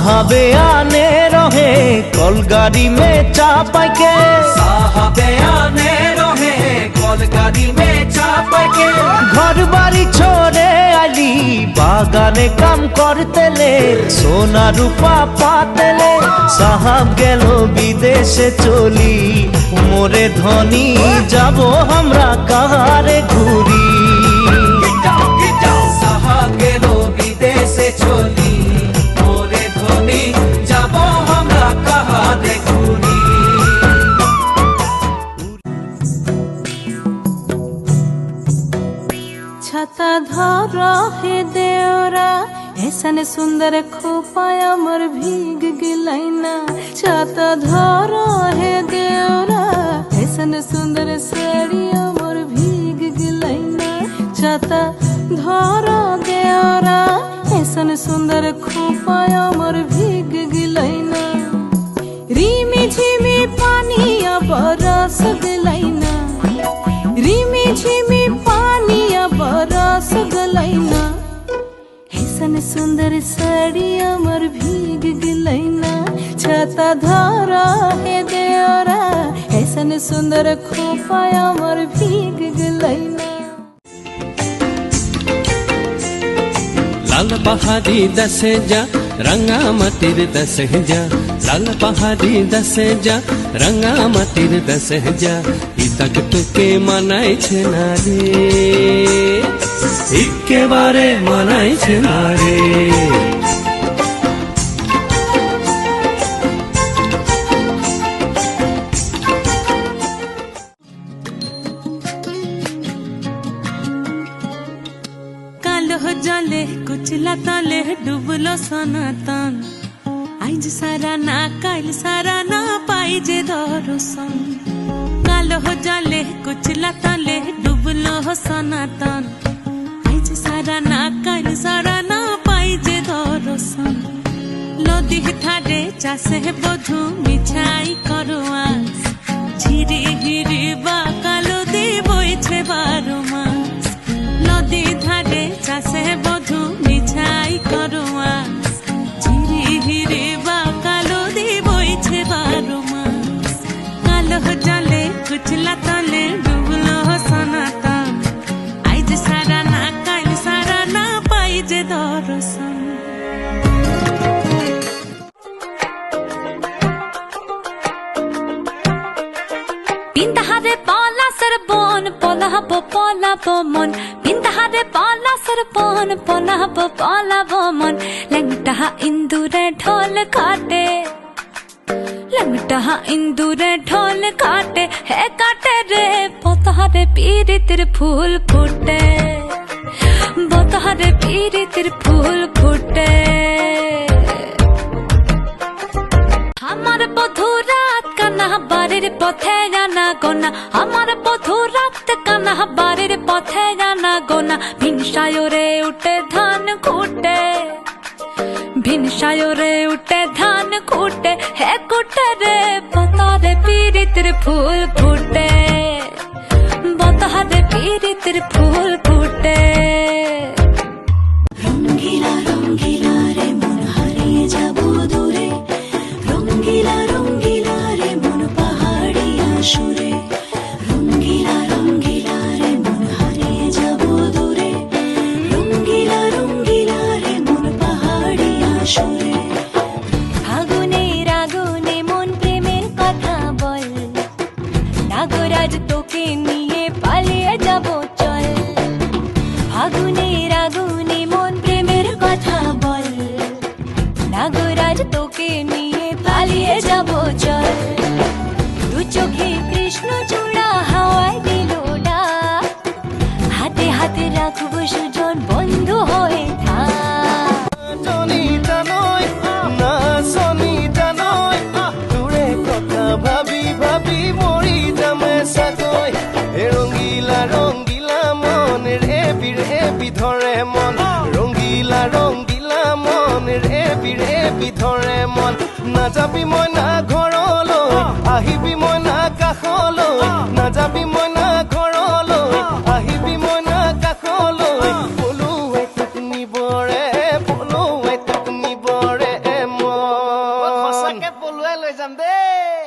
साहबे आने रहे कलगाड़ी में चापाई के, साहबे आने रहे कलगाड़ी में चापाई के। घर बाड़ी छोड़े आली बागाने काम करते ले, सोना रूपा पातेले साहब गेलो विदेशे चली, मोरे धनी जाबो हमरा कहारे घुरी। साहब गेलो विदेशे चली, मोरे धनी जाबो हमरा कहारे घुरी। छाता धर हे देवरा ऐसन सुंदर खोपाय अमर भीग गिलैना। छाता धर हे देवरा ऐसन सुंदर साड़ी अमर भीग गिलैना। छाता धर देवरा ऐसन सुंदर खोपाय अमर भीग गिलैना। रिमी झिमी पानी बरस गिलैना, रिमी झिमी पानी बरस गलैना। ऐसन सुंदर साड़ी अमर भीग गिलैना। छाता धरा हे देवरा ऐसन सुंदर खोपा अमर भीग गिलैना। लाल पहाड़ी दसे जा रंगा मतिर दसे जा, लाल पहाड़ी दसे जा रंगा मतिर दसे जा। इतक तुके मनाई छे ना रे, एकेबारे मनाई छे ना रे। जले कुचला तले डुबलो सनातन। आइज सारा ना काल सारा ना पाइजे दर्शन। कालो जले कुचला तले डुबलो सनातन। आइज सारा ना काल सारा ना पाइजे दर्शन। लदी ठाडे चासे बधु मिछाई करो आस, झिरी हिरी बा कालो दे बइछे बारो मास। नदी ধারে চাষে বধু মিছাই করো আস, ঝিরি হিরি বা কালো দি বইছে 12 মাস। কালো জলে কুচলা তলে ডুবলো সনাতন। আইজ সারা না কাল সারা না পাই যে দর্শন। পিন্তাহারে পলা সরবন পলাব পলাব মন। পিন্তাহারে পলা সরবন পলাব পলাব মন। ল্যাংটা ইন্দুরে ঢোল কাটে, ল্যাংটা ইন্দুরে ঢোল কাটে হে কাটে রে। পতাহারে পীড়িতের ফুল ফুটে, বতাহারে পীড়িতের ফুল ফুটে। আমার বধু রাত কানা বাড়ির পথে জানা গোনা। আমার বধু রাত কানা বাড়ির পথে জানা গোনা। ভিনসায়রে উঠে ধান খুটে, ভিনসায়রে উঠে ধান খুটে হে কুটে রে। বতারে পীড়িতের ফুল ফুটে, বতারে পীড়িতের ফুল ফুটে। রঙ্গিলা রঙ্গিলা রে মন হারিয়ে যাবো দূরে। রঙ্গিলা রঙ্গিলা রে মন পাহাড়িয়া সুরে। রঙ্গিলা রঙ্গিলা রে মন হারিয়ে যাবো দূরে। রঙ্গিলা রঙ্গিলা রে মন পাহাড়িয়া সুরে। আগুনের আগুনে মন প্রেমের কথা বল, নাগরাজ তোকে নিয়ে পালিয়ে যাবো চল। আগুনের আগুনে মন প্রেমের কথা বল, নাগরাজ তোকে নিয়ে পালিয়ে যাবো চল। দু চোখে কৃষ্ণ চূড়া হাওয়ায় দিল ডাক, হাতে হাতে রাখবো সুজন বন্ধু হয়ে থাক। জনিতা নয় না সনিতা নয়, দূরে কথা ভাবি ভাবি মরি যামে সাগৈ। রঙ্গিলা রঙ্গিলা মন রেবি রেবি ধরে মন। রঙ্গিলা রঙ্গিলা মন ৰেবি ৰেবি ধৰে মন। নাযাবি মই না ঘৰলৈ, আহিবি মই না কাষলৈ। নাযাবি মই না ঘৰলৈ, আহিবি মই না কাষলৈ। পলুৱাই তোক নিবৰে, পলুৱাই তোক নিবৰে মন। পলুৱাই লৈ যাম দেই